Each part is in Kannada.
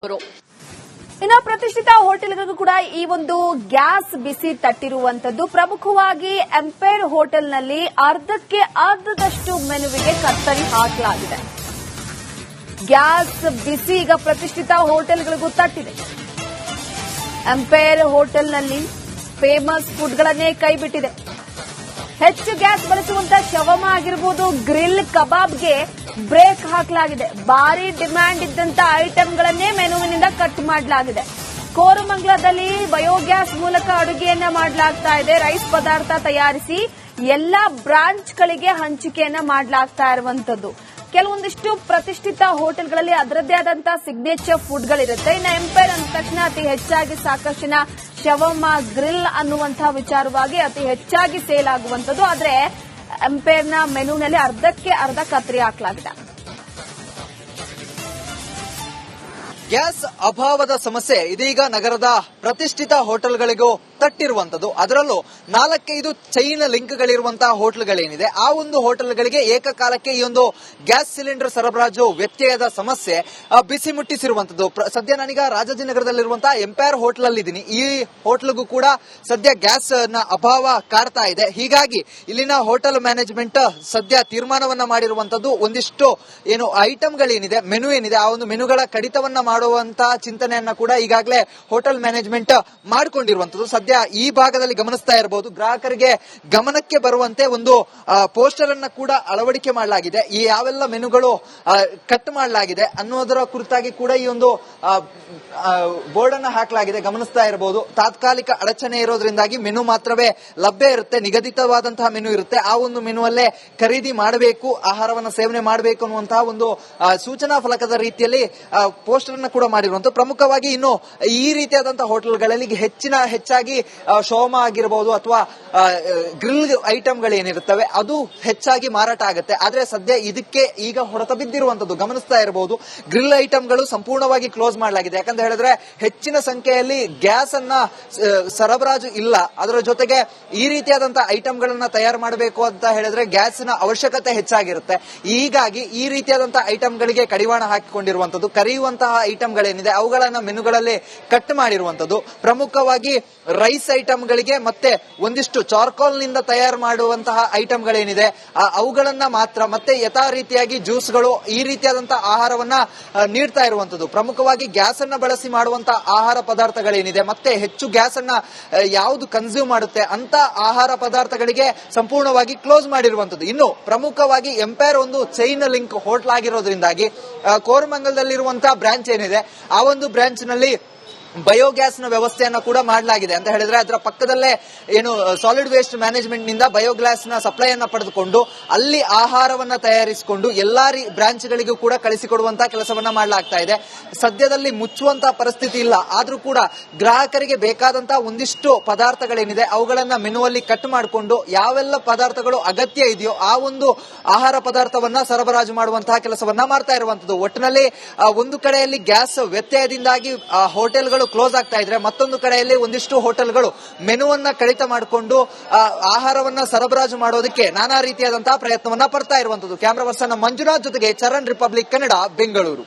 ಇನ್ನು ಪ್ರತಿಷ್ಠಿತ ಹೋಟೆಲ್ಗಳಿಗೂ ಕೂಡ ಈ ಒಂದು ಗ್ಯಾಸ್ ಬಿಸಿ ತಟ್ಟಿರುವಂತದ್ದು. ಪ್ರಮುಖವಾಗಿ ಎಂಪೈರ್ ಹೋಟೆಲ್ನಲ್ಲಿ ಅರ್ಧಕ್ಕೆ ಅರ್ಧದಷ್ಟು ಮೆನುವಿಗೆ ಕತ್ತರಿ ಹಾಕಲಾಗಿದೆ. ಗ್ಯಾಸ್ ಬಿಸಿ ಈಗ ಪ್ರತಿಷ್ಠಿತ ಹೋಟೆಲ್ಗಳಿಗೂ ತಟ್ಟಿದೆ. ಎಂಪೈರ್ ಹೋಟೆಲ್ನಲ್ಲಿ ಫೇಮಸ್ ಫುಡ್ಗಳನ್ನೇ ಕೈಬಿಟ್ಟಿದೆ. ಹೆಚ್ಚು ಗ್ಯಾಸ್ ಬಳಸುವಂತಹ ಶವಮ ಆಗಿರಬಹುದು, ಗ್ರಿಲ್ ಕಬಾಬ್ಗೆ ಬ್ರೇಕ್ ಹಾಕಲಾಗಿದೆ. ಭಾರಿ ಡಿಮ್ಯಾಂಡ್ ಇದ್ದಂತ ಐಟಂಗಳನ್ನೇ ಮೆನುವಿನಿಂದ ಕಟ್ ಮಾಡಲಾಗಿದೆ. ಕೋರಮಂಗಲದಲ್ಲಿ ಬಯೋಗ್ಯಾಸ್ ಮೂಲಕ ಅಡುಗೆಯನ್ನ ಮಾಡಲಾಗ್ತಾ ಇದೆ. ರೈಸ್ ಪದಾರ್ಥ ತಯಾರಿಸಿ ಎಲ್ಲಾ ಬ್ರಾಂಚ್ಗಳಿಗೆ ಹಂಚಿಕೆಯನ್ನ ಮಾಡಲಾಗ್ತಾ ಇರುವಂತದ್ದು. ಕೆಲವೊಂದಿಷ್ಟು ಪ್ರತಿಷ್ಠಿತ ಹೋಟೆಲ್ಗಳಲ್ಲಿ ಅದರದ್ದೇ ಆದಂತಹ ಸಿಗ್ನೇಚರ್ ಫುಡ್ಗಳಿರುತ್ತೆ. ಇನ್ನು ಎಂಪೈರ್ ಅಂದ ತಕ್ಷಣ ಅತಿ ಹೆಚ್ಚಾಗಿ ಸಾಕಷ್ಟಿನ ಶವಮ, ಗ್ರಿಲ್ ಅನ್ನುವಂತಹ ವಿಚಾರವಾಗಿ ಅತಿ ಹೆಚ್ಚಾಗಿ ಸೇಲ್ ಆಗುವಂತದ್ದು. ಆದ್ರೆ ಎಂಪೈರ್ನ ಮೆನುನಲ್ಲಿ ಅರ್ಧಕ್ಕೆ ಅರ್ಧ ಕತ್ತರಿ ಹಾಕಲಾಗಿದೆ. ಗ್ಯಾಸ್ ಅಭಾವದ ಸಮಸ್ಯೆ ಇದೀಗ ನಗರದ ಪ್ರತಿಷ್ಠಿತ ಹೋಟೆಲ್ಗಳಿಗೂ ತಟ್ಟಿರುವಂತದ್ದು. ಅದರಲ್ಲೂ 4-5 ಚೈನ್ ಲಿಂಕ್ಗಳಿರುವಂತಹ ಹೋಟೆಲ್ಗಳೇನಿದೆ, ಆ ಒಂದು ಹೋಟೆಲ್ಗಳಿಗೆ ಏಕಕಾಲಕ್ಕೆ ಈ ಒಂದು ಗ್ಯಾಸ್ ಸಿಲಿಂಡರ್ ಸರಬರಾಜು ವ್ಯತ್ಯಯದ ಸಮಸ್ಯೆ ಬಿಸಿ ಮುಟ್ಟಿಸಿರುವಂತದ್ದು. ಸದ್ಯ ನಾನೀಗ ರಾಜಾಜಿನಗರದಲ್ಲಿರುವಂತಹ ಎಂಪೈರ್ ಹೋಟೆಲ್ ಅಲ್ಲಿ ಇದ್ದೀನಿ. ಈ ಹೋಟೆಲ್ಗೂ ಕೂಡ ಸದ್ಯ ಗ್ಯಾಸ್ ನ ಅಭಾವ ಕಾಡ್ತಾ ಇದೆ. ಹೀಗಾಗಿ ಇಲ್ಲಿನ ಹೋಟೆಲ್ ಮ್ಯಾನೇಜ್ಮೆಂಟ್ ಸದ್ಯ ತೀರ್ಮಾನವನ್ನ ಮಾಡಿರುವಂತದ್ದು. ಒಂದಿಷ್ಟು ಏನು ಐಟಂಗಳೇನಿದೆ, ಮೆನು ಏನಿದೆ, ಆ ಒಂದು ಮೆನುಗಳ ಕಡಿತವನ್ನ ಮಾಡುವಂತಹ ಚಿಂತನೆಯನ್ನ ಕೂಡ ಈಗಾಗಲೇ ಹೋಟೆಲ್ ಮ್ಯಾನೇಜ್ಮೆಂಟ್ ಮಾಡಿಕೊಂಡಿರುವಂತದ್ದು. ಸದ್ಯ ಈ ಭಾಗದಲ್ಲಿ ಗಮನಿಸ್ತಾ ಇರಬಹುದು, ಗ್ರಾಹಕರಿಗೆ ಗಮನಕ್ಕೆ ಬರುವಂತೆ ಒಂದು ಪೋಸ್ಟರ್ ಅನ್ನ ಕೂಡ ಅಳವಡಿಕೆ ಮಾಡಲಾಗಿದೆ. ಈ ಯಾವೆಲ್ಲ ಮೆನುಗಳು ಕಟ್ ಮಾಡಲಾಗಿದೆ ಅನ್ನೋದರ ಕುರಿತಾಗಿ ಕೂಡ ಈ ಒಂದು ಬೋರ್ಡ್ ಅನ್ನ ಹಾಕಲಾಗಿದೆ. ಗಮನಿಸ್ತಾ ಇರಬಹುದು, ತಾತ್ಕಾಲಿಕ ಅಡಚಣೆ ಇರೋದ್ರಿಂದಾಗಿ ಮೆನು ಮಾತ್ರವೇ ಲಭ್ಯ ಇರುತ್ತೆ. ನಿಗದಿತವಾದಂತಹ ಮೆನು ಇರುತ್ತೆ. ಆ ಒಂದು ಮೆನುವಲ್ಲೇ ಖರೀದಿ ಮಾಡಬೇಕು, ಆಹಾರವನ್ನು ಸೇವನೆ ಮಾಡಬೇಕು ಅನ್ನುವಂತಹ ಒಂದು ಸೂಚನಾ ಫಲಕದ ರೀತಿಯಲ್ಲಿ ಪೋಸ್ಟರ್ ಅನ್ನ ಕೂಡ ಮಾಡಿರುವಂತಹ. ಪ್ರಮುಖವಾಗಿ ಇನ್ನು ಈ ರೀತಿಯಾದಂತಹ ಹೋಟೆಲ್ಗಳಲ್ಲಿ ಹೆಚ್ಚಾಗಿ ಶೋಮ ಆಗಿರಬಹುದು ಅಥವಾ ಗ್ರಿಲ್ ಐಟಂಗಳೇನಿರುತ್ತವೆ ಅದು ಹೆಚ್ಚಾಗಿ ಮಾರಾಟ ಆಗುತ್ತೆ. ಆದ್ರೆ ಸದ್ಯ ಇದಕ್ಕೆ ಈಗ ಹೊರತ ಬಿದ್ದಿರುವಂತದ್ದು ಗಮನಿಸ್ತಾ ಇರಬಹುದು. ಗ್ರಿಲ್ ಐಟಂಗಳು ಸಂಪೂರ್ಣವಾಗಿ ಕ್ಲೋಸ್ ಮಾಡಲಾಗಿದೆ. ಯಾಕಂತ ಹೇಳಿದ್ರೆ ಹೆಚ್ಚಿನ ಸಂಖ್ಯೆಯಲ್ಲಿ ಗ್ಯಾಸ್ ಅನ್ನ ಸರಬರಾಜು ಇಲ್ಲ. ಅದರ ಜೊತೆಗೆ ಈ ರೀತಿಯಾದಂತಹ ಐಟಂಗಳನ್ನ ತಯಾರು ಮಾಡಬೇಕು ಅಂತ ಹೇಳಿದ್ರೆ ಗ್ಯಾಸ್ನ ಅವಶ್ಯಕತೆ ಹೆಚ್ಚಾಗಿರುತ್ತೆ. ಹೀಗಾಗಿ ಈ ರೀತಿಯಾದಂತಹ ಐಟಂಗಳಿಗೆ ಕಡಿವಾಣ ಹಾಕಿಕೊಂಡಿರುವಂತದ್ದು. ಕರೆಯುವಂತಹ ಐಟಂಗಳೇನಿದೆ ಅವುಗಳನ್ನ ಮೆನುಗಳಲ್ಲಿ ಕಟ್ ಮಾಡಿರುವಂತದ್ದು. ಪ್ರಮುಖವಾಗಿ ರೈಸ್ ಐಟಂಗಳಿಗೆ ಮತ್ತೆ ಒಂದಿಷ್ಟು ಚಾರ್ಕೋಲ್ ನಿಂದ ತಯಾರು ಮಾಡುವಂತಹ ಐಟಂಗಳೇನಿದೆ ಅವುಗಳನ್ನ ಮಾತ್ರ, ಮತ್ತೆ ಯಥಾ ರೀತಿಯಾಗಿ ಜ್ಯೂಸ್ಗಳು, ಈ ರೀತಿಯಾದಂತಹ ಆಹಾರವನ್ನ ನೀಡ್ತಾ ಇರುವಂತದ್ದು. ಪ್ರಮುಖವಾಗಿ ಗ್ಯಾಸ್ ಅನ್ನ ಬಳಸಿ ಮಾಡುವಂತಹ ಆಹಾರ ಪದಾರ್ಥಗಳೇನಿದೆ, ಮತ್ತೆ ಹೆಚ್ಚು ಗ್ಯಾಸ್ ಅನ್ನ ಯಾವುದು ಕನ್ಸ್ಯೂಮ್ ಮಾಡುತ್ತೆ ಅಂತ ಆಹಾರ ಪದಾರ್ಥಗಳಿಗೆ ಸಂಪೂರ್ಣವಾಗಿ ಕ್ಲೋಸ್ ಮಾಡಿರುವಂತದ್ದು. ಇನ್ನು ಪ್ರಮುಖವಾಗಿ ಎಂಪೈರ್ ಒಂದು ಚೈನ್ ಲಿಂಕ್ ಹೋಟೆಲ್ ಆಗಿರೋದ್ರಿಂದಾಗಿ ಕೋರಮಂಗಲದಲ್ಲಿರುವಂತಹ ಬ್ರಾಂಚ್ ಏನಿದೆ ಆ ಒಂದು ಬ್ರಾಂಚ್ ನಲ್ಲಿ ಬಯೋಗ್ಯಾಸ್ ನ ವ್ಯವಸ್ಥೆಯನ್ನ ಕೂಡ ಮಾಡಲಾಗಿದೆ. ಅಂತ ಹೇಳಿದ್ರೆ ಅದರ ಪಕ್ಕದಲ್ಲೇ ಏನು ಸಾಲಿಡ್ ವೇಸ್ಟ್ ಮ್ಯಾನೇಜ್ಮೆಂಟ್ ನಿಂದ ಬಯೋಗ್ಯಾಸ್ ನ ಸಪ್ಲೈ ಅನ್ನ ಪಡೆದುಕೊಂಡು ಅಲ್ಲಿ ಆಹಾರವನ್ನ ತಯಾರಿಸಿಕೊಂಡು ಎಲ್ಲಾ ಬ್ರಾಂಚ್ಗಳಿಗೂ ಕೂಡ ಕಳಿಸಿಕೊಡುವಂತಹ ಕೆಲಸವನ್ನ ಮಾಡಲಾಗ್ತಾ ಇದೆ. ಸದ್ಯದಲ್ಲಿ ಮುಚ್ಚುವಂತಹ ಪರಿಸ್ಥಿತಿ ಇಲ್ಲ. ಆದ್ರೂ ಕೂಡ ಗ್ರಾಹಕರಿಗೆ ಬೇಕಾದಂತಹ ಒಂದಿಷ್ಟು ಪದಾರ್ಥಗಳೇನಿದೆ ಅವುಗಳನ್ನ ಮೆನುವಲ್ಲಿ ಕಟ್ ಮಾಡಿಕೊಂಡು ಯಾವೆಲ್ಲ ಪದಾರ್ಥಗಳು ಅಗತ್ಯ ಇದೆಯೋ ಆ ಒಂದು ಆಹಾರ ಪದಾರ್ಥವನ್ನ ಸರಬರಾಜು ಮಾಡುವಂತಹ ಕೆಲಸವನ್ನ ಮಾಡ್ತಾ ಇರುವಂತದ್ದು. ಒಟ್ಟಿನಲ್ಲಿ ಒಂದು ಕಡೆಯಲ್ಲಿ ಗ್ಯಾಸ್ ವ್ಯತ್ಯಯದಿಂದಾಗಿ ಹೋಟೆಲ್ಗಳು ಕ್ಲೋಸ್ ಆಗ್ತಾ ಇದ್ರೆ, ಮತ್ತೊಂದು ಕಡೆಯಲ್ಲಿ ಒಂದಿಷ್ಟು ಹೋಟೆಲ್ಗಳು ಮೆನುವನ್ನ ಕಡಿತ ಮಾಡಿಕೊಂಡು ಆಹಾರವನ್ನ ಸರಬರಾಜು ಮಾಡೋದಕ್ಕೆ ನಾನಾ ರೀತಿಯಾದಂತಹ ಪ್ರಯತ್ನವನ್ನ ಪಡ್ತಾ ಇರುವಂತದ್ದು. ಕ್ಯಾಮರಾ ಪರ್ಸನ್ ಮಂಜುನಾಥ್ ಜೊತೆಗೆ ಚರಣ್, ರಿಪಬ್ಲಿಕ್ ಕನ್ನಡ, ಬೆಂಗಳೂರು.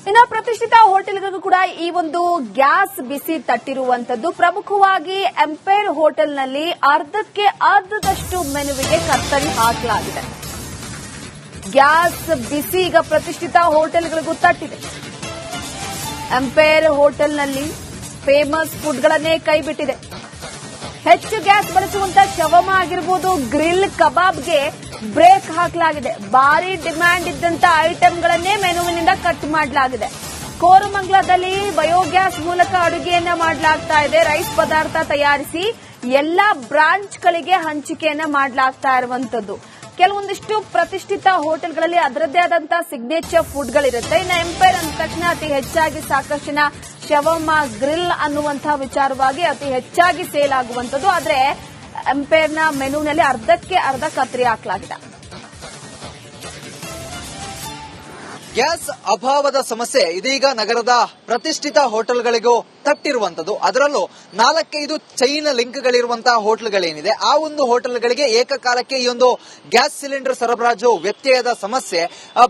ಇನ್ನು ಪ್ರತಿಷ್ಠಿತ ಹೋಟೆಲ್ಗಳಿಗೂ ಕೂಡ ಈ ಒಂದು ಗ್ಯಾಸ್ ಬಿಸಿ ತಟ್ಟಿರುವಂತದ್ದು. ಪ್ರಮುಖವಾಗಿ ಎಂಪೈರ್ ಹೋಟೆಲ್ನಲ್ಲಿ ಅರ್ಧಕ್ಕೆ ಅರ್ಧದಷ್ಟು ಮೆನುವಿಗೆ ಕತ್ತರಿ ಹಾಕಲಾಗಿದೆ. ಗ್ಯಾಸ್ ಬಿಸಿ ಈಗ ಪ್ರತಿಷ್ಠಿತ ಹೋಟೆಲ್ಗಳಿಗೂ ತಟ್ಟಿದೆ. ಎಂಪೈರ್ ಹೋಟೆಲ್ನಲ್ಲಿ ಫೇಮಸ್ ಫುಡ್ಗಳನ್ನೇ ಕೈಬಿಟ್ಟಿದೆ. ಹೆಚ್ಚು ಗ್ಯಾಸ್ ಬಳಸುವಂತಹ ಶವಮ ಆಗಿರಬಹುದು, ಗ್ರಿಲ್ ಕಬಾಬ್ಗೆ ಬ್ರೇಕ್ ಹಾಕಲಾಗಿದೆ. ಭಾರಿ ಡಿಮ್ಯಾಂಡ್ ಇದ್ದಂತ ಐಟಂಗಳನ್ನೇ ಮೆನುವಿನಿಂದ ಕಟ್ ಮಾಡಲಾಗಿದೆ. ಕೋರಮಂಗಲದಲ್ಲಿ ಬಯೋಗ್ಯಾಸ್ ಮೂಲಕ ಅಡುಗೆಯನ್ನ ಮಾಡಲಾಗ್ತಾ ಇದೆ. ರೈಸ್ ಪದಾರ್ಥ ತಯಾರಿಸಿ ಎಲ್ಲಾ ಬ್ರಾಂಚ್ಗಳಿಗೆ ಹಂಚಿಕೆಯನ್ನ ಮಾಡಲಾಗ್ತಾ ಇರುವಂತದ್ದು. ಕೆಲವೊಂದಿಷ್ಟು ಪ್ರತಿಷ್ಠಿತ ಹೋಟೆಲ್ಗಳಲ್ಲಿ ಅದರದ್ದೇ ಆದಂತಹ ಸಿಗ್ನೇಚರ್ ಫುಡ್ಗಳಿರುತ್ತೆ. ಇನ್ನು ಎಂಪೈರ್ ಅಂದ ತಕ್ಷಣ ಅತಿ ಹೆಚ್ಚಾಗಿ ಸಾಕಷ್ಟಿನ ಶವಮ, ಗ್ರಿಲ್ ಅನ್ನುವಂತಹ ವಿಚಾರವಾಗಿ ಅತಿ ಹೆಚ್ಚಾಗಿ ಸೇಲ್ ಆಗುವಂತದ್ದು. ಆದ್ರೆ ಎಂಪೈರ್ನ ಮೆನುನಲ್ಲಿ ಅರ್ಧಕ್ಕೆ ಅರ್ಧ ಕತ್ತರಿ ಹಾಕಲಾಗಿದೆ. ಗ್ಯಾಸ್ ಅಭಾವದ ಸಮಸ್ಯೆ ಇದೀಗ ನಗರದ ಪ್ರತಿಷ್ಠಿತ ಹೋಟೆಲ್ಗಳಿಗೂ ತಟ್ಟಿರುವಂತದ್ದು. ಅದರಲ್ಲೂ 4-5 ಚೈನ್ ಲಿಂಕ್ಗಳಿರುವಂತಹ ಹೋಟೆಲ್ಗಳೇನಿದೆ ಆ ಒಂದು ಹೋಟೆಲ್ಗಳಿಗೆ ಏಕಕಾಲಕ್ಕೆ ಈ ಒಂದು ಗ್ಯಾಸ್ ಸಿಲಿಂಡರ್ ಸರಬರಾಜು ವ್ಯತ್ಯಯದ ಸಮಸ್ಯೆ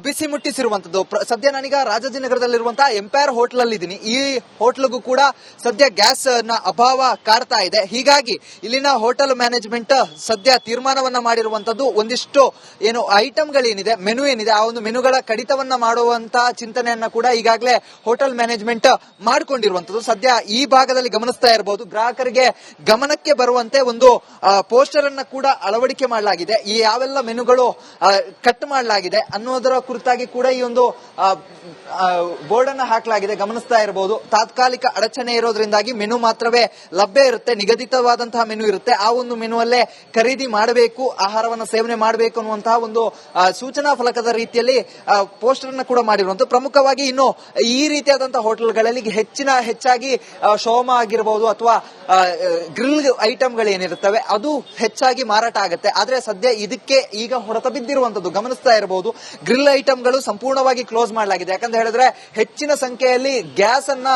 ಬಿಸಿ ಮುಟ್ಟಿಸಿರುವಂತದ್ದು. ಸದ್ಯ ನಾನೀಗ ರಾಜಾಜಿನಗರದಲ್ಲಿರುವಂತಹ ಎಂಪೈರ್ ಹೋಟೆಲ್ ಅಲ್ಲಿ ಇದ್ದೀನಿ. ಈ ಹೋಟೆಲ್ಗೂ ಕೂಡ ಸದ್ಯ ಗ್ಯಾಸ್ ನ ಅಭಾವ ಕಾಡ್ತಾ ಇದೆ. ಹೀಗಾಗಿ ಇಲ್ಲಿನ ಹೋಟೆಲ್ ಮ್ಯಾನೇಜ್ಮೆಂಟ್ ಸದ್ಯ ತೀರ್ಮಾನವನ್ನ ಮಾಡಿರುವಂತದ್ದು. ಒಂದಿಷ್ಟು ಏನು ಐಟಮ್ಗಳೇನಿದೆ, ಮೆನು ಏನಿದೆ, ಆ ಒಂದು ಮೆನುಗಳ ಕಡಿತವನ್ನ ಮಾಡುವಂತಹ ಚಿಂತನೆಯನ್ನ ಕೂಡ ಈಗಾಗಲೇ ಹೋಟೆಲ್ ಮ್ಯಾನೇಜ್ಮೆಂಟ್ ಮಾಡಿಕೊಂಡಿರುವಂತದ್ದು. ಸದ್ಯ ಈ ಭಾಗದಲ್ಲಿ ಗಮನಿಸ್ತಾ ಇರಬಹುದು, ಗ್ರಾಹಕರಿಗೆ ಗಮನಕ್ಕೆ ಬರುವಂತೆ ಒಂದು ಪೋಸ್ಟರ್ ಅನ್ನ ಕೂಡ ಅಳವಡಿಕೆ ಮಾಡಲಾಗಿದೆ. ಈ ಯಾವೆಲ್ಲ ಮೆನುಗಳು ಕಟ್ ಮಾಡಲಾಗಿದೆ ಅನ್ನೋದರ ಕುರಿತಾಗಿ ಕೂಡ ಈ ಒಂದು ಬೋರ್ಡ್ ಅನ್ನ ಹಾಕಲಾಗಿದೆ. ಗಮನಿಸ್ತಾ ಇರಬಹುದು, ತಾತ್ಕಾಲಿಕ ಅಡಚಣೆ ಇರೋದ್ರಿಂದಾಗಿ ಮೆನು ಮಾತ್ರವೇ ಲಭ್ಯ ಇರುತ್ತೆ. ನಿಗದಿತವಾದಂತಹ ಮೆನು ಇರುತ್ತೆ. ಆ ಒಂದು ಮೆನು ಅಲ್ಲೇ ಖರೀದಿ ಮಾಡಬೇಕು, ಆಹಾರವನ್ನು ಸೇವನೆ ಮಾಡಬೇಕು ಅನ್ನುವಂತಹ ಒಂದು ಸೂಚನಾ ಫಲಕದ ರೀತಿಯಲ್ಲಿ ಪೋಸ್ಟರ್ ಅನ್ನ ಕೂಡ ಮಾಡಿರುವಂತ. ಪ್ರಮುಖವಾಗಿ ಇನ್ನು ಈ ರೀತಿಯಾದಂತಹ ಹೋಟೆಲ್ಗಳಲ್ಲಿ ಹೆಚ್ಚಾಗಿ ಶೋಮಾ ಆಗಿರಬಹುದು ಅಥವಾ ಗ್ರಿಲ್ ಐಟಮ್ಗಳೇನಿರುತ್ತವೆ ಅದು ಹೆಚ್ಚಾಗಿ ಮಾರಾಟ ಆಗುತ್ತೆ. ಆದ್ರೆ ಸದ್ಯ ಇದಕ್ಕೆ ಈಗ ಹೊರತ ಬಿದ್ದಿರುವಂತದ್ದು ಗಮನಿಸ್ತಾ ಇರಬಹುದು. ಗ್ರಿಲ್ ಐಟಮ್ಗಳು ಸಂಪೂರ್ಣವಾಗಿ ಕ್ಲೋಸ್ ಮಾಡಲಾಗಿದೆ. ಯಾಕಂತ ಹೇಳಿದ್ರೆ ಹೆಚ್ಚಿನ ಸಂಖ್ಯೆಯಲ್ಲಿ ಗ್ಯಾಸ್ ಅನ್ನ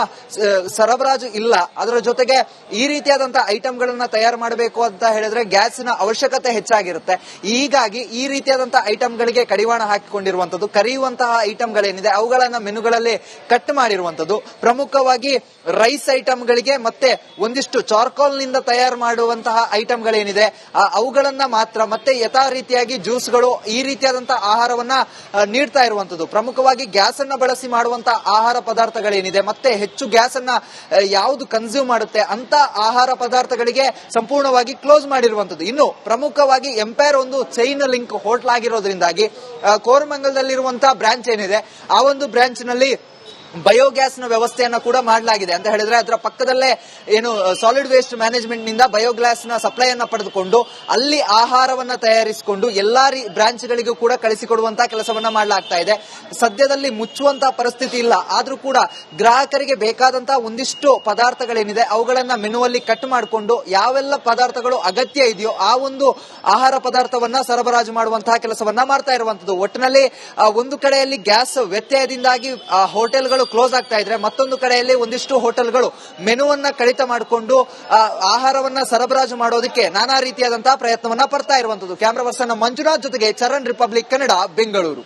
ಸರಬರಾಜು ಇಲ್ಲ. ಅದರ ಜೊತೆಗೆ ಈ ರೀತಿಯಾದಂತಹ ಐಟಮ್ಗಳನ್ನ ತಯಾರು ಮಾಡಬೇಕು ಅಂತ ಹೇಳಿದ್ರೆ ಗ್ಯಾಸ್ನ ಅವಶ್ಯಕತೆ ಹೆಚ್ಚಾಗಿರುತ್ತೆ. ಹೀಗಾಗಿ ಈ ರೀತಿಯಾದಂತಹ ಐಟಮ್ಗಳಿಗೆ ಕಡಿವಾಣ ಹಾಕಿಕೊಂಡಿರುವಂತದ್ದು. ಕರಿಯುವಂತಹ ಐಟಮ್ಗಳೇನಿದೆ ಅವುಗಳನ್ನ ಮೆನುಗಳಲ್ಲಿ ಕಟ್ ಮಾಡಿರುವಂತದ್ದು. ಪ್ರಮುಖವಾಗಿ ರೈಸ್ ಐಟಮ್ಗಳಿಗೆ ಮತ್ತೆ ಒಂದಿಷ್ಟು ಚಾರ್ಕೋಲ್ ನಿಂದ ತಯಾರು ಮಾಡುವಂತಹ ಐಟಮ್ಗಳೇನಿದೆ ಅವುಗಳನ್ನ ಮಾತ್ರ, ಮತ್ತೆ ಯಥಾ ರೀತಿಯಾಗಿ ಜ್ಯೂಸ್ಗಳು, ಈ ರೀತಿಯಾದಂತಹ ಆಹಾರವನ್ನ ನೀಡ್ತಾ ಇರುವಂತದ್ದು. ಪ್ರಮುಖವಾಗಿ ಗ್ಯಾಸ್ ಅನ್ನ ಬಳಸಿ ಮಾಡುವಂತಹ ಆಹಾರ ಪದಾರ್ಥಗಳೇನಿದೆ, ಮತ್ತೆ ಹೆಚ್ಚು ಗ್ಯಾಸ್ ಅನ್ನ ಯಾವುದು ಕನ್ಸ್ಯೂಮ್ ಮಾಡುತ್ತೆ ಅಂತ ಆಹಾರ ಪದಾರ್ಥಗಳಿಗೆ ಸಂಪೂರ್ಣವಾಗಿ ಕ್ಲೋಸ್ ಮಾಡಿರುವಂತದ್ದು. ಇನ್ನು ಪ್ರಮುಖವಾಗಿ ಎಂಪೈರ್ ಒಂದು ಚೈನ್ ಲಿಂಕ್ ಹೋಟೆಲ್ ಆಗಿರೋದ್ರಿಂದಾಗಿ ಕೋರಮಂಗಲದಲ್ಲಿರುವಂತಹ ಬ್ರಾಂಚ್ ಏನಿದೆ ಆ ಒಂದು ಬ್ರಾಂಚ್ ನಲ್ಲಿ ಬಯೋಗ್ಯಾಸ್ ನ ವ್ಯವಸ್ಥೆಯನ್ನ ಕೂಡ ಮಾಡಲಾಗಿದೆ. ಅಂತ ಹೇಳಿದ್ರೆ ಅದರ ಪಕ್ಕದಲ್ಲೇ ಏನು ಸಾಲಿಡ್ ವೇಸ್ಟ್ ಮ್ಯಾನೇಜ್ಮೆಂಟ್ ನಿಂದ ಬಯೋಗ್ಯಾಸ್ ನ ಸಪ್ಲೈ ಅನ್ನ ಪಡೆದುಕೊಂಡು ಅಲ್ಲಿ ಆಹಾರವನ್ನ ತಯಾರಿಸಿಕೊಂಡು ಎಲ್ಲಾ ಬ್ರಾಂಚ್ ಗಳಿಗೂ ಕೂಡ ಕಳಿಸಿಕೊಡುವಂತಹ ಕೆಲಸವನ್ನ ಮಾಡಲಾಗ್ತಾ ಇದೆ. ಸದ್ಯದಲ್ಲಿ ಮುಚ್ಚುವಂತಹ ಪರಿಸ್ಥಿತಿ ಇಲ್ಲ. ಆದ್ರೂ ಕೂಡ ಗ್ರಾಹಕರಿಗೆ ಬೇಕಾದಂತಹ ಒಂದಿಷ್ಟು ಪದಾರ್ಥಗಳೇನಿದೆ ಅವುಗಳನ್ನ ಮೆನುವಲ್ಲಿ ಕಟ್ ಮಾಡಿಕೊಂಡು ಯಾವೆಲ್ಲ ಪದಾರ್ಥಗಳು ಅಗತ್ಯ ಇದೆಯೋ ಆ ಒಂದು ಆಹಾರ ಪದಾರ್ಥವನ್ನ ಸರಬರಾಜು ಮಾಡುವಂತಹ ಕೆಲಸವನ್ನ ಮಾಡ್ತಾ ಇರುವಂತದ್ದು. ಒಟ್ಟಿನಲ್ಲಿ ಒಂದು ಕಡೆಯಲ್ಲಿ ಗ್ಯಾಸ್ ವ್ಯತ್ಯಯದಿಂದಾಗಿ ಹೋಟೆಲ್ಗಳು ಕ್ಲೋಸ್ ಆಗ್ತಾ ಇದ್ರೆ, ಮತ್ತೊಂದು ಕಡೆಯಲ್ಲಿ ಒಂದಿಷ್ಟು ಹೋಟೆಲ್ಗಳು ಮೆನುವನ್ನ ಕಡಿತ ಮಾಡಿಕೊಂಡು ಆಹಾರವನ್ನ ಸರಬರಾಜು ಮಾಡೋದಕ್ಕೆ ನಾನಾ ರೀತಿಯಾದಂತಹ ಪ್ರಯತ್ನವನ್ನ ಪಡ್ತಾ ಇರುವಂತದ್ದು. ಕ್ಯಾಮರಾ ಪರ್ಸನ್ ಮಂಜುನಾಥ್ ಜೊತೆಗೆ ಚರಣ್, ರಿಪಬ್ಲಿಕ್ ಕನ್ನಡ, ಬೆಂಗಳೂರು.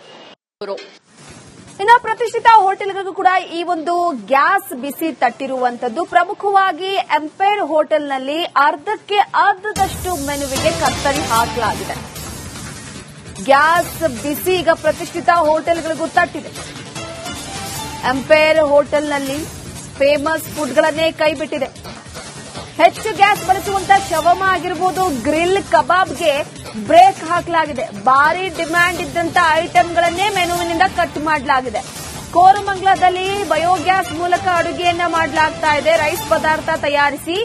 ಇನ್ನು ಪ್ರತಿಷ್ಠಿತ ಹೋಟೆಲ್ಗಳಿಗೂ ಕೂಡ ಈ ಒಂದು ಗ್ಯಾಸ್ ಬಿಸಿ ತಟ್ಟಿರುವಂತದ್ದು. ಪ್ರಮುಖವಾಗಿ ಎಂಪೈರ್ ಹೋಟೆಲ್ನಲ್ಲಿ ಅರ್ಧದಷ್ಟು ಮೆನುವಿಗೆ ಕತ್ತರಿ ಹಾಕಲಾಗಿದೆ. ಗ್ಯಾಸ್ ಬಿಸಿ ಈಗ ಪ್ರತಿಷ್ಠಿತ ಹೋಟೆಲ್ಗಳಿಗೂ ತಟ್ಟಿದೆ. ಎಂಪೈರ್ ಹೋಟೆಲ್ನಲ್ಲಿ ಫೇಮಸ್ ಫುಡ್ಗಳನ್ನೇ ಕೈಬಿಟ್ಟಿದೆ. ಹೆಚ್ಚು ಗ್ಯಾಸ್ ಬಳಸುವಂತ ಶವಮ ಆಗಿರಬಹುದು, ಗ್ರಿಲ್ ಕಬಾಬ್ಗೆ ಬ್ರೇಕ್ ಹಾಕಲಾಗಿದೆ. ಭಾರಿ ಡಿಮ್ಯಾಂಡ್ ಇದ್ದಂತ ಐಟಂಗಳನ್ನೇ ಮೆನುವಿನಿಂದ ಕಟ್ ಮಾಡಲಾಗಿದೆ. ಕೋರಮಂಗಲದಲ್ಲಿ ಬಯೋಗ್ಯಾಸ್ ಮೂಲಕ ಅಡುಗೆಯನ್ನ ಮಾಡಲಾಗ್ತಾ ಇದೆ. ರೈಸ್ ಪದಾರ್ಥ ತಯಾರಿಸಿ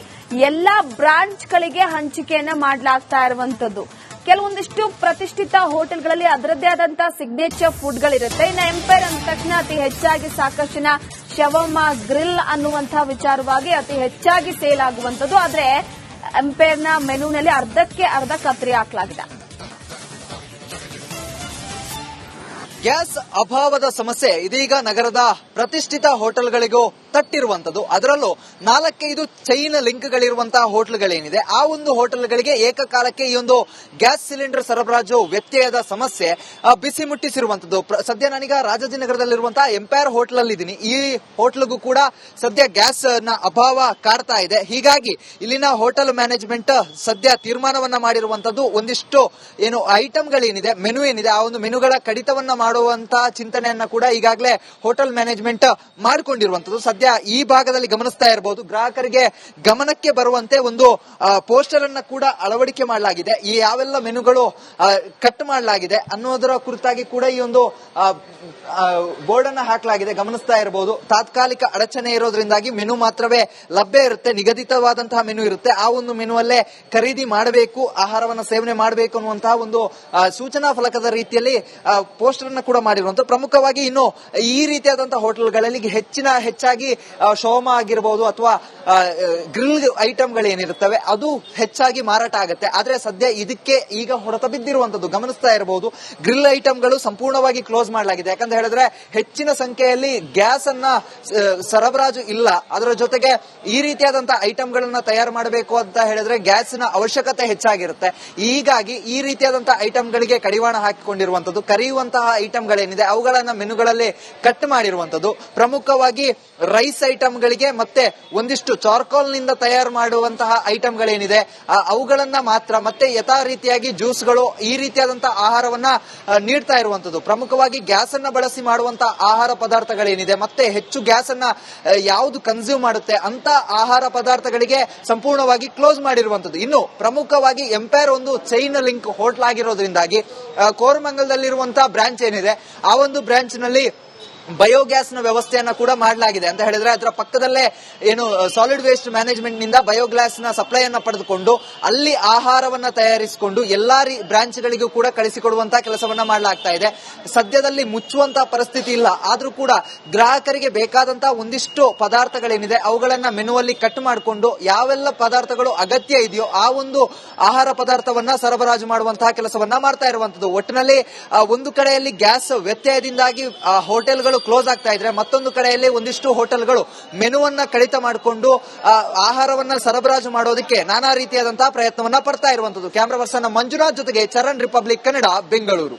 ಎಲ್ಲಾ ಬ್ರಾಂಚ್ಗಳಿಗೆ ಹಂಚಿಕೆಯನ್ನ ಮಾಡಲಾಗ್ತಾ ಇರುವಂತದ್ದು. ಕೆಲವೊಂದಿಷ್ಟು ಪ್ರತಿಷ್ಠಿತ ಹೋಟೆಲ್ಗಳಲ್ಲಿ ಅದರದ್ದೇ ಆದಂತಹ ಸಿಗ್ನೇಚರ್ ಫುಡ್ಗಳಿರುತ್ತೆ. ಇನ್ನು ಎಂಪೈರ್ ಅಂದ ತಕ್ಷಣ ಅತಿ ಹೆಚ್ಚಾಗಿ ಸಾಕಷ್ಟು ಜನ ಶವಮ, ಗ್ರಿಲ್ ಅನ್ನುವಂತಹ ವಿಚಾರವಾಗಿ ಅತಿ ಹೆಚ್ಚಾಗಿ ಸೇಲ್ ಆಗುವಂತದ್ದು. ಆದ್ರೆ ಎಂಪೈರ್ನ ಮೆನುನಲ್ಲಿ ಅರ್ಧಕ್ಕೆ ಅರ್ಧ ಕತ್ತರಿ ಹಾಕಲಾಗಿದೆ. ಗ್ಯಾಸ್ ಅಭಾವದ ಸಮಸ್ಯೆ ಇದೀಗ ನಗರದ ಪ್ರತಿಷ್ಠಿತ ಹೋಟೆಲ್ಗಳಿಗೂ ತಟ್ಟಿರುವಂತದ್ದು. ಅದರಲ್ಲೂ 4-5 ಚೈನ್ ಲಿಂಕ್ಗಳಿರುವಂತಹ ಹೋಟೆಲ್ಗಳೇನಿದೆ ಆ ಒಂದು ಹೋಟೆಲ್ಗಳಿಗೆ ಏಕಕಾಲಕ್ಕೆ ಈ ಒಂದು ಗ್ಯಾಸ್ ಸಿಲಿಂಡರ್ ಸರಬರಾಜು ವ್ಯತ್ಯಯದ ಸಮಸ್ಯೆ ಬಿಸಿ ಮುಟ್ಟಿಸಿರುವಂತದ್ದು. ಸದ್ಯ ನಾನೀಗ ರಾಜಾಜಿನಗರದಲ್ಲಿರುವಂತಹ ಎಂಪೈರ್ ಹೋಟೆಲ್ ಅಲ್ಲಿ ಇದ್ದೀನಿ. ಈ ಹೋಟೆಲ್ಗೂ ಕೂಡ ಸದ್ಯ ಗ್ಯಾಸ್ ನ ಅಭಾವ ಕಾಡ್ತಾ ಇದೆ. ಹೀಗಾಗಿ ಇಲ್ಲಿನ ಹೋಟೆಲ್ ಮ್ಯಾನೇಜ್ಮೆಂಟ್ ಸದ್ಯ ತೀರ್ಮಾನವನ್ನ ಮಾಡಿರುವಂತದ್ದು. ಒಂದಿಷ್ಟು ಏನು ಐಟಮ್ಗಳೇನಿದೆ, ಮೆನು ಏನಿದೆ ಆ ಒಂದು ಮೆನುಗಳ ಕಡಿತವನ್ನ ಮಾಡುವಂತಹ ಚಿಂತನೆಯನ್ನ ಕೂಡ ಈಗಾಗಲೇ ಹೋಟೆಲ್ ಮ್ಯಾನೇಜ್ಮೆಂಟ್ ಮಾಡಿಕೊಂಡಿರುವಂತದ್ದು. ಸದ್ಯ ಈ ಭಾಗದಲ್ಲಿ ಗಮನಿಸ್ತಾ ಇರಬಹುದು, ಗ್ರಾಹಕರಿಗೆ ಗಮನಕ್ಕೆ ಬರುವಂತೆ ಒಂದು ಪೋಸ್ಟರ್ ಅನ್ನ ಕೂಡ ಅಳವಡಿಕೆ ಮಾಡಲಾಗಿದೆ. ಈ ಯಾವೆಲ್ಲ ಮೆನುಗಳು ಕಟ್ ಮಾಡಲಾಗಿದೆ ಅನ್ನೋದರ ಕುರಿತಾಗಿ ಕೂಡ ಈ ಒಂದು ಬೋರ್ಡ್ ಅನ್ನ ಹಾಕಲಾಗಿದೆ. ಗಮನಿಸ್ತಾ ಇರಬಹುದು, ತಾತ್ಕಾಲಿಕ ಅಡಚಣೆ ಇರೋದ್ರಿಂದಾಗಿ ಮೆನು ಮಾತ್ರವೇ ಲಭ್ಯ ಇರುತ್ತೆ. ನಿಗದಿತವಾದಂತಹ ಮೆನು ಇರುತ್ತೆ. ಆ ಒಂದು ಮೆನು ಅಲ್ಲೇ ಖರೀದಿ ಮಾಡಬೇಕು, ಆಹಾರವನ್ನು ಸೇವನೆ ಮಾಡಬೇಕು ಅನ್ನುವಂತಹ ಒಂದು ಸೂಚನಾ ಫಲಕದ ರೀತಿಯಲ್ಲಿ ಪೋಸ್ಟರ್ ಅನ್ನ ಕೂಡ ಮಾಡಿರುವಂತ. ಪ್ರಮುಖವಾಗಿ ಇನ್ನು ಈ ರೀತಿಯಾದಂತಹ ಹೋಟೆಲ್ಗಳಲ್ಲಿ ಹೆಚ್ಚಾಗಿ ಶೋಮ ಆಗಿರಬಹುದು ಅಥವಾ ಗ್ರಿಲ್ ಐಟಮ್ಗಳೇನಿರುತ್ತವೆ ಅದು ಹೆಚ್ಚಾಗಿ ಮಾರಾಟ ಆಗುತ್ತೆ. ಆದ್ರೆ ಸದ್ಯ ಇದಕ್ಕೆ ಈಗ ಹೊಡೆತ ಬಿದ್ದಿರುವಂತದ್ದು ಗಮನಿಸ್ತಾ ಇರಬಹುದು. ಗ್ರಿಲ್ ಐಟಮ್ಗಳು ಸಂಪೂರ್ಣವಾಗಿ ಕ್ಲೋಸ್ ಮಾಡಲಾಗಿದೆ. ಯಾಕಂತ ಹೇಳಿದ್ರೆ ಹೆಚ್ಚಿನ ಸಂಖ್ಯೆಯಲ್ಲಿ ಗ್ಯಾಸ್ ಅನ್ನ ಸರಬರಾಜು ಇಲ್ಲ. ಅದರ ಜೊತೆಗೆ ಈ ರೀತಿಯಾದಂತಹ ಐಟಮ್ಗಳನ್ನ ತಯಾರು ಮಾಡಬೇಕು ಅಂತ ಹೇಳಿದ್ರೆ ಗ್ಯಾಸ್ನ ಅವಶ್ಯಕತೆ ಹೆಚ್ಚಾಗಿರುತ್ತೆ. ಹೀಗಾಗಿ ಈ ರೀತಿಯಾದಂತಹ ಐಟಮ್ಗಳಿಗೆ ಕಡಿವಾಣ ಹಾಕಿಕೊಂಡಿರುವಂತದ್ದು. ಕರಿಯುವಂತಹ ಐಟಮ್ಗಳೇನಿದೆ ಅವುಗಳನ್ನ ಮೆನುಗಳಲ್ಲಿ ಕಟ್ ಮಾಡಿರುವಂತದ್ದು. ಪ್ರಮುಖವಾಗಿ ರೈಸ್ ಐಟಮ್ಗಳಿಗೆ ಮತ್ತೆ ಒಂದಿಷ್ಟು ಚಾರ್ಕೋಲ್ ನಿಂದ ತಯಾರು ಮಾಡುವಂತಹ ಐಟಮ್ಗಳೇನಿದೆ ಅವುಗಳನ್ನ ಮಾತ್ರ, ಮತ್ತೆ ಯಥಾ ರೀತಿಯಾಗಿ ಜ್ಯೂಸ್ಗಳು ಈ ರೀತಿಯಾದಂತಹ ಆಹಾರವನ್ನ ನೀಡ್ತಾ ಇರುವಂತದ್ದು. ಪ್ರಮುಖವಾಗಿ ಗ್ಯಾಸ್ ಅನ್ನ ಬಳಸಿ ಮಾಡುವಂತಹ ಆಹಾರ ಪದಾರ್ಥಗಳೇನಿದೆ ಮತ್ತೆ ಹೆಚ್ಚು ಗ್ಯಾಸ್ ಅನ್ನ ಯಾವುದು ಕನ್ಸ್ಯೂಮ್ ಮಾಡುತ್ತೆ ಅಂತ ಆಹಾರ ಪದಾರ್ಥಗಳಿಗೆ ಸಂಪೂರ್ಣವಾಗಿ ಕ್ಲೋಸ್ ಮಾಡಿರುವಂತದ್ದು. ಇನ್ನು ಪ್ರಮುಖವಾಗಿ ಎಂಪೈರ್ ಒಂದು ಚೈನ್ ಲಿಂಕ್ ಹೋಟೆಲ್ ಆಗಿರೋದ್ರಿಂದಾಗಿ ಕೋರಮಂಗಲದಲ್ಲಿರುವಂತಹ ಬ್ರಾಂಚ್ ಏನಿದೆ ಆ ಒಂದು ಬ್ರಾಂಚ್ ನಲ್ಲಿ ಬಯೋಗ್ಯಾಸ್ ನ ವ್ಯವಸ್ಥೆಯನ್ನ ಕೂಡ ಮಾಡಲಾಗಿದೆ. ಅಂತ ಹೇಳಿದ್ರೆ ಅದರ ಪಕ್ಕದಲ್ಲೇ ಏನು ಸಾಲಿಡ್ ವೇಸ್ಟ್ ಮ್ಯಾನೇಜ್ಮೆಂಟ್ ನಿಂದ ಬಯೋಗ್ಯಾಸ್ ನ ಸಪ್ಲೈಯನ್ನ ಪಡೆದುಕೊಂಡು ಅಲ್ಲಿ ಆಹಾರವನ್ನ ತಯಾರಿಸಿಕೊಂಡು ಎಲ್ಲಾ ಬ್ರಾಂಚ್ ಗಳಿಗೂ ಕೂಡ ಕಳಿಸಿಕೊಡುವಂತಹ ಕೆಲಸವನ್ನ ಮಾಡಲಾಗ್ತಾ ಇದೆ. ಸದ್ಯದಲ್ಲಿ ಮುಚ್ಚುವಂತಹ ಪರಿಸ್ಥಿತಿ ಇಲ್ಲ. ಆದ್ರೂ ಕೂಡ ಗ್ರಾಹಕರಿಗೆ ಬೇಕಾದಂತಹ ಒಂದಿಷ್ಟು ಪದಾರ್ಥಗಳೇನಿದೆ ಅವುಗಳನ್ನ ಮೆನುವಲ್ಲಿ ಕಟ್ ಮಾಡಿಕೊಂಡು ಯಾವೆಲ್ಲ ಪದಾರ್ಥಗಳು ಅಗತ್ಯ ಇದೆಯೋ ಆ ಒಂದು ಆಹಾರ ಪದಾರ್ಥವನ್ನ ಸರಬರಾಜು ಮಾಡುವಂತಹ ಕೆಲಸವನ್ನ ಮಾಡ್ತಾ ಇರುವಂತದ್ದು. ಒಟ್ಟಿನಲ್ಲಿ ಒಂದು ಕಡೆಯಲ್ಲಿ ಗ್ಯಾಸ್ ವ್ಯತ್ಯಯದಿಂದಾಗಿ ಹೋಟೆಲ್ಗಳು ಕ್ಲೋಸ್ ಆಗ್ತಾ ಇದ್ರೆ, ಮತ್ತೊಂದು ಕಡೆಯಲ್ಲಿ ಒಂದಿಷ್ಟು ಹೋಟೆಲ್ಗಳು ಮೆನುವನ್ನ ಕಡಿತ ಮಾಡಿಕೊಂಡು ಆಹಾರವನ್ನ ಸರಬರಾಜು ಮಾಡೋದಕ್ಕೆ ನಾನಾ ರೀತಿಯಾದಂತಹ ಪ್ರಯತ್ನವನ್ನ ಪಡ್ತಾ ಇರುವಂತದ್ದು. ಕ್ಯಾಮರಾ ಪರ್ಸನ್ ಮಂಜುನಾಥ್ ಜೊತೆಗೆ ಚರಣ್, ರಿಪಬ್ಲಿಕ್ ಕನ್ನಡ, ಬೆಂಗಳೂರು.